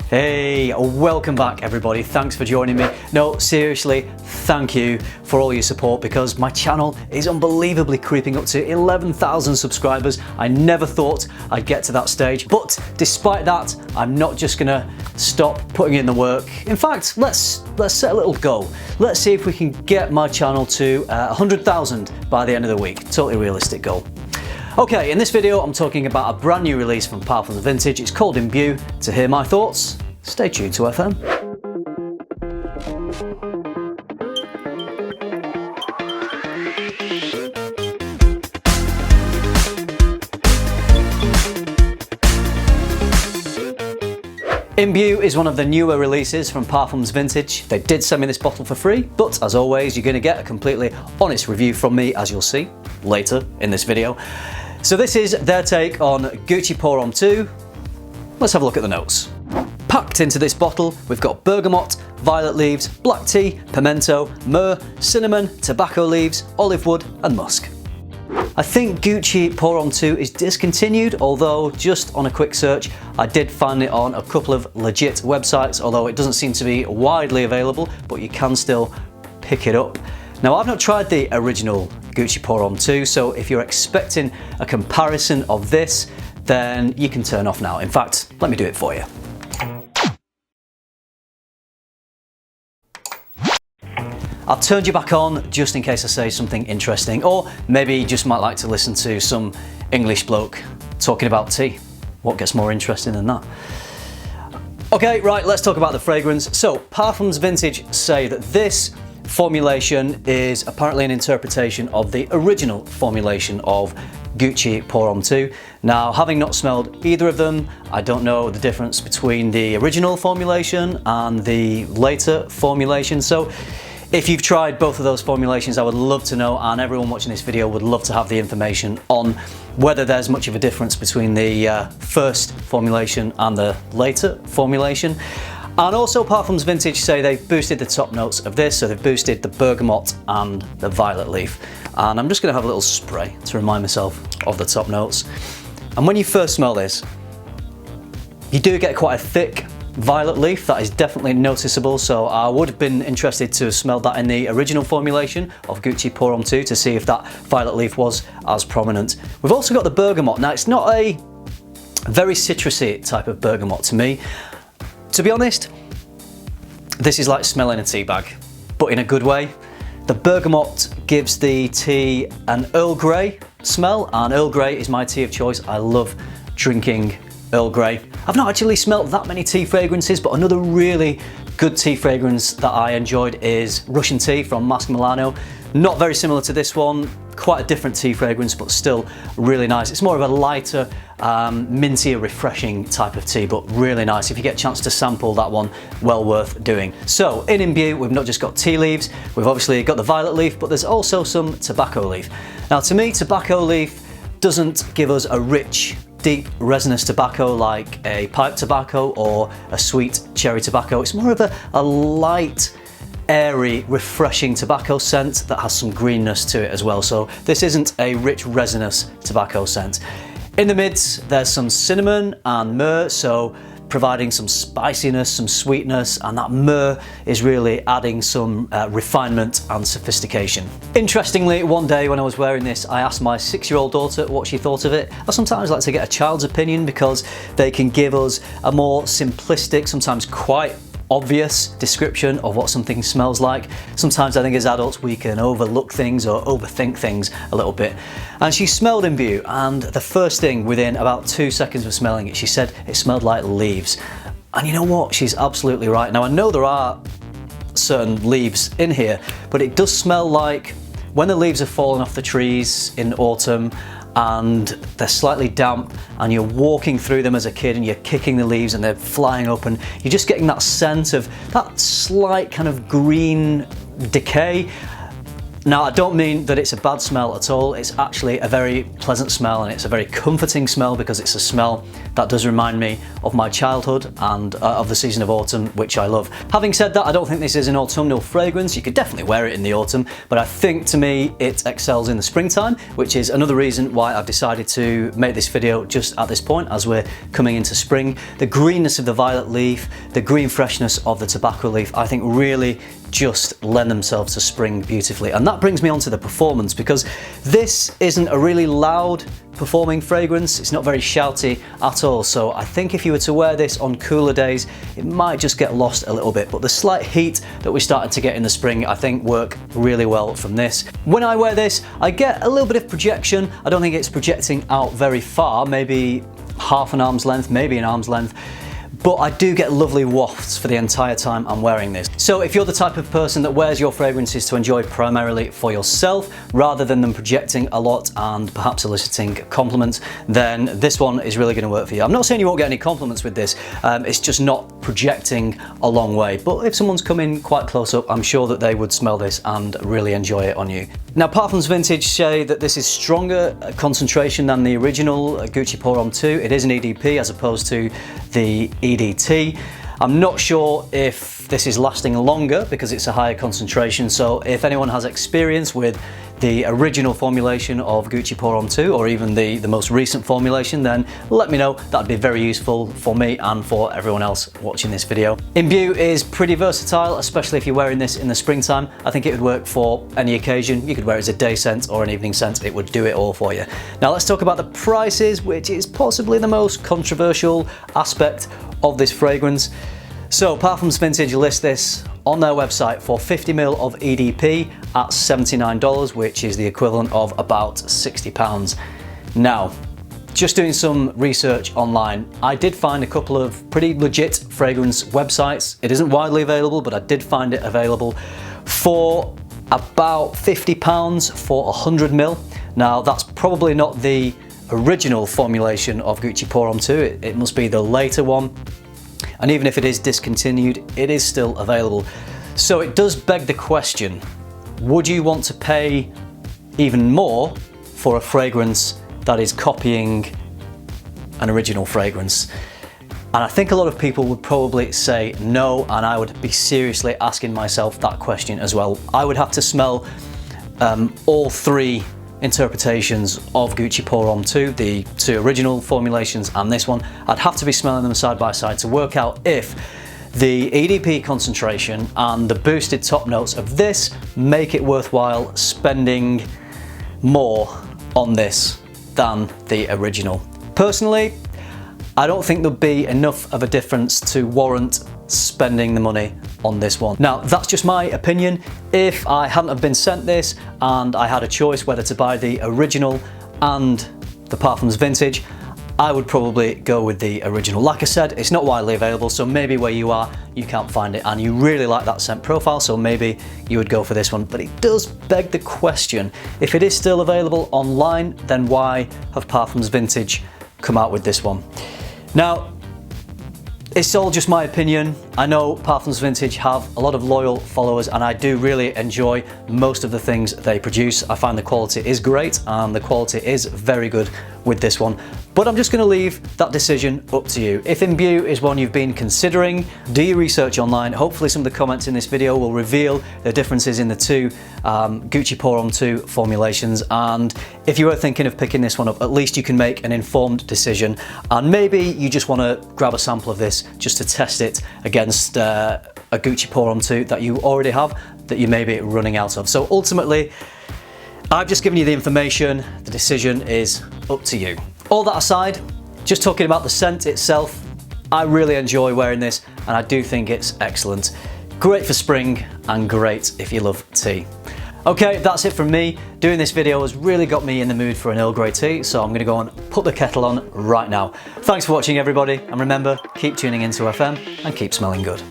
Hey, welcome back everybody. Thanks for joining me. No, seriously, thank you for all your support because my channel is unbelievably creeping up to 11,000 subscribers. I never thought I'd get to that stage, but despite that, I'm not just gonna stop putting in the work. In fact, let's set a little goal. Let's see if we can get my channel to 100,000 by the end of the week. Totally realistic goal. Okay, in this video I'm talking about a brand new release from Perfumes Vintage. It's called Imbue. To hear my thoughts, stay tuned to FM. Imbue is one of the newer releases from Perfumes Vintage. They did send me this bottle for free, but as always, you're going to get a completely honest review from me, as you'll see later in this video. So this is their take on Gucci Pour Homme II. Let's have a look at the notes. Packed into this bottle, we've got bergamot, violet leaves, black tea, pimento, myrrh, cinnamon, tobacco leaves, olive wood and musk. I think Gucci Pour Homme II is discontinued, although just on a quick search I did find it on a couple of legit websites, although it doesn't seem to be widely available, but you can still pick it up. Now, I've not tried the original Gucci Pour Homme II, so if you're expecting a comparison of this, then you can turn off now. In fact, let me do it for you. I've turned you back on just in case I say something interesting, or maybe you just might like to listen to some English bloke talking about tea. What gets more interesting than that? Okay, right, let's talk about the fragrance. So, Perfumes Vintage say that this formulation is apparently an interpretation of the original formulation of Gucci Pour Homme II. Now, having not smelled either of them, I don't know the difference between the original formulation and the later formulation. So if you've tried both of those formulations, I would love to know, and everyone watching this video would love to have the information on whether there's much of a difference between the first formulation and the later formulation. And also, Perfumes Vintage say they've boosted the top notes of this, so they've boosted the bergamot and the violet leaf. And I'm just going to have a little spray to remind myself of the top notes. And when you first smell this, you do get quite a thick violet leaf. That is definitely noticeable, so I would have been interested to smell that in the original formulation of Gucci Pour Homme II to see if that violet leaf was as prominent. We've also got the bergamot. Now, it's not a very citrusy type of bergamot to me. To be honest, this is like smelling a tea bag, but in a good way. The bergamot gives the tea an Earl Grey smell, and Earl Grey is my tea of choice. I love drinking Earl Grey. I've not actually smelt that many tea fragrances, but another really good tea fragrance that I enjoyed is Russian Tea from Masque Milano. Not very similar to this one, quite a different tea fragrance, but still really nice. It's more of a lighter, mintier, refreshing type of tea, but really nice. If you get a chance to sample that one, well worth doing. So in Imbue, we've not just got tea leaves, we've obviously got the violet leaf, but there's also some tobacco leaf. Now, to me, tobacco leaf doesn't give us a rich, deep resinous tobacco like a pipe tobacco or a sweet cherry tobacco. It's more of a light, airy, refreshing tobacco scent that has some greenness to it as well. So this isn't a rich, resinous tobacco scent. In the mids, there's some cinnamon and myrrh, so providing some spiciness, some sweetness, and that myrrh is really adding some refinement and sophistication. Interestingly, one day when I was wearing this, I asked my 6-year-old daughter what she thought of it. I sometimes like to get a child's opinion because they can give us a more simplistic, sometimes quite obvious description of what something smells like. Sometimes I think as adults we can overlook things or overthink things a little bit. And she smelled Imbue, and the first thing within about 2 seconds of smelling it, she said it smelled like leaves. And you know what? She's absolutely right. Now, I know there are certain leaves in here, but it does smell like when the leaves have fallen off the trees in autumn and they're slightly damp and you're walking through them as a kid and you're kicking the leaves and they're flying up and you're just getting that sense of that slight kind of green decay. Now, I don't mean that it's a bad smell at all. It's actually a very pleasant smell, and it's a very comforting smell because it's a smell that does remind me of my childhood and of the season of autumn, which I love. Having said that, I don't think this is an autumnal fragrance. You could definitely wear it in the autumn, but I think to me it excels in the springtime, which is another reason why I've decided to make this video just at this point as we're coming into spring. The greenness of the violet leaf, the green freshness of the tobacco leaf, I think really just lend themselves to spring beautifully. And that brings me on to the performance, because this isn't a really loud performing fragrance. It's not very shouty at all. So I think if you were to wear this on cooler days, it might just get lost a little bit. But the slight heat that we started to get in the spring, I think work really well from this. When I wear this, I get a little bit of projection. I don't think it's projecting out very far, maybe half an arm's length, maybe an arm's length. But I do get lovely wafts for the entire time I'm wearing this. So if you're the type of person that wears your fragrances to enjoy primarily for yourself, rather than them projecting a lot and perhaps eliciting compliments, then this one is really going to work for you. I'm not saying you won't get any compliments with this, it's just not projecting a long way. But if someone's coming quite close up, I'm sure that they would smell this and really enjoy it on you. Now, Parfums Vintage say that this is stronger concentration than the original Gucci Pour Homme II. It is an EDP as opposed to the EDT. I'm not sure if this is lasting longer because it's a higher concentration, so if anyone has experience with the original formulation of Gucci Pour Homme II, or even the most recent formulation, then let me know. That'd be very useful for me and for everyone else watching this video. Imbue is pretty versatile, especially if you're wearing this in the springtime. I think it would work for any occasion. You could wear it as a day scent or an evening scent. It would do it all for you. Now let's talk about the prices, which is possibly the most controversial aspect of this fragrance. So Parfums Vintage list this on their website for 50ml of EDP at $79, which is the equivalent of about £60. Now, just doing some research online, I did find a couple of pretty legit fragrance websites. It isn't widely available, but I did find it available for about £50 for 100ml. Now, that's probably not the original formulation of Gucci Pour Homme II. It must be the later one. And even if it is discontinued, it is still available. So it does beg the question, would you want to pay even more for a fragrance that is copying an original fragrance? And I think a lot of people would probably say no, and I would be seriously asking myself that question as well. I would have to smell all three interpretations of Gucci Pour Homme II, the two original formulations and this one. I'd have to be smelling them side by side to work out if the EDP concentration and the boosted top notes of this make it worthwhile spending more on this than the original. Personally, I don't think there'd be enough of a difference to warrant spending the money on this one. Now, that's just my opinion. If I hadn't have been sent this and I had a choice whether to buy the original and the Parfums Vintage, I would probably go with the original. Like I said, it's not widely available, so maybe where you are, you can't find it and you really like that scent profile, so maybe you would go for this one. But it does beg the question, if it is still available online, then why have Parfums Vintage come out with this one? Now, it's all just my opinion. I know Parfums Vintage have a lot of loyal followers and I do really enjoy most of the things they produce. I find the quality is great and the quality is very good with this one. But I'm just going to leave that decision up to you. If Imbue is one you've been considering, do your research online. Hopefully some of the comments in this video will reveal the differences in the two Gucci Pour Homme II formulations, and if you were thinking of picking this one up, at least you can make an informed decision, and maybe you just want to grab a sample of this just to test it against a Gucci Pour Homme II that you already have that you may be running out of. So ultimately, I've just given you the information, the decision is up to you. All that aside, just talking about the scent itself, I really enjoy wearing this and I do think it's excellent. Great for spring and great if you love tea. Okay, that's it from me. Doing this video has really got me in the mood for an Earl Grey tea, so I'm gonna go and put the kettle on right now. Thanks for watching everybody, and remember, keep tuning into FM and keep smelling good.